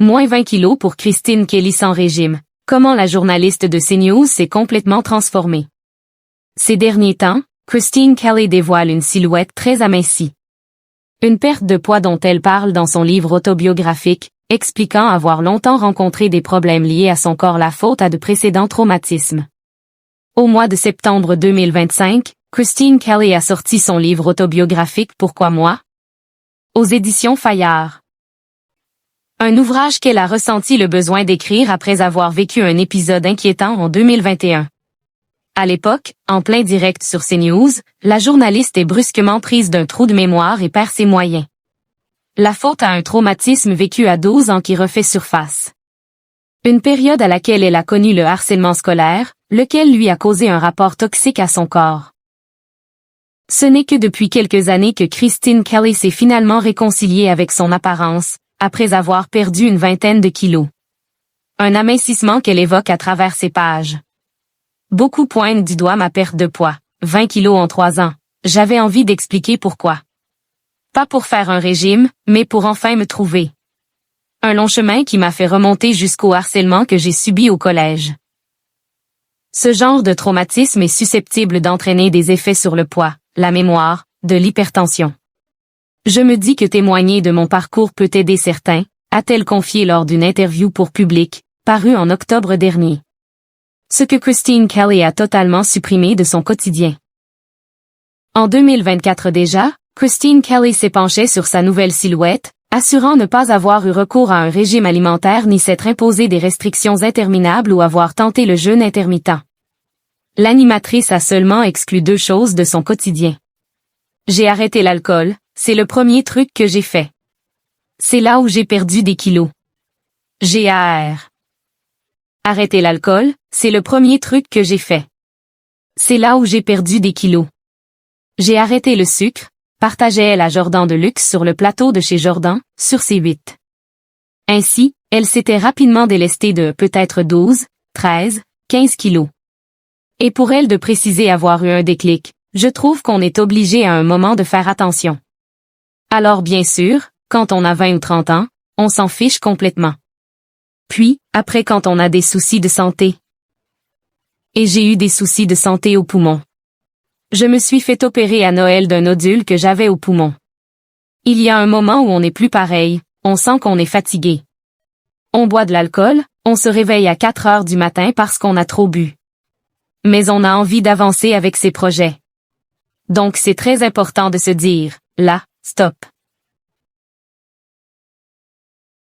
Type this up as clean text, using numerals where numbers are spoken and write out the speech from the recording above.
Moins 20 kilos pour Christine Kelly sans régime. Comment la journaliste de CNews s'est complètement transformée. Ces derniers temps, Christine Kelly dévoile une silhouette très amincie. Une perte de poids dont elle parle dans son livre autobiographique, expliquant avoir longtemps rencontré des problèmes liés à son corps la faute à de précédents traumatismes. Au mois de septembre 2025, Christine Kelly a sorti son livre autobiographique Pourquoi moi? Aux éditions Fayard. Un ouvrage qu'elle a ressenti le besoin d'écrire après avoir vécu un épisode inquiétant en 2021. À l'époque, en plein direct sur CNews, la journaliste est brusquement prise d'un trou de mémoire et perd ses moyens. La faute à un traumatisme vécu à 12 ans qui refait surface. Une période à laquelle elle a connu le harcèlement scolaire, lequel lui a causé un rapport toxique à son corps. Ce n'est que depuis quelques années que Christine Kelly s'est finalement réconciliée avec son apparence, après avoir perdu une vingtaine de kilos. Un amincissement qu'elle évoque à travers ses pages. Beaucoup pointent du doigt ma perte de poids, 20 kilos en 3 ans. J'avais envie d'expliquer pourquoi. Pas pour faire un régime, mais pour enfin me trouver. Un long chemin qui m'a fait remonter jusqu'au harcèlement que j'ai subi au collège. Ce genre de traumatisme est susceptible d'entraîner des effets sur le poids, la mémoire, de l'hypertension. Je me dis que témoigner de mon parcours peut aider certains, a-t-elle confié lors d'une interview pour Public, parue en octobre dernier. Ce que Christine Kelly a totalement supprimé de son quotidien. En 2024 déjà, Christine Kelly s'épanchait sur sa nouvelle silhouette, assurant ne pas avoir eu recours à un régime alimentaire ni s'être imposé des restrictions interminables ou avoir tenté le jeûne intermittent. L'animatrice a seulement exclu 2 choses de son quotidien. J'ai arrêté l'alcool, c'est le premier truc que j'ai fait. C'est là où j'ai perdu des kilos. GAR. Arrêter l'alcool, c'est le premier truc que j'ai fait. C'est là où j'ai perdu des kilos. J'ai arrêté le sucre, partageait-elle à Jordan de Luxe sur le plateau de chez Jordan, sur C8. Ainsi, elle s'était rapidement délestée de peut-être 12, 13, 15 kilos. Et pour elle de préciser avoir eu un déclic, je trouve qu'on est obligé à un moment de faire attention. Alors bien sûr, quand on a 20 ou 30 ans, on s'en fiche complètement. Puis, après quand on a des soucis de santé. Et j'ai eu des soucis de santé aux poumons. Je me suis fait opérer à Noël d'un nodule que j'avais au poumon. Il y a un moment où on n'est plus pareil, on sent qu'on est fatigué. On boit de l'alcool, on se réveille à 4 heures du matin parce qu'on a trop bu. Mais on a envie d'avancer avec ses projets. Donc c'est très important de se dire, là, stop.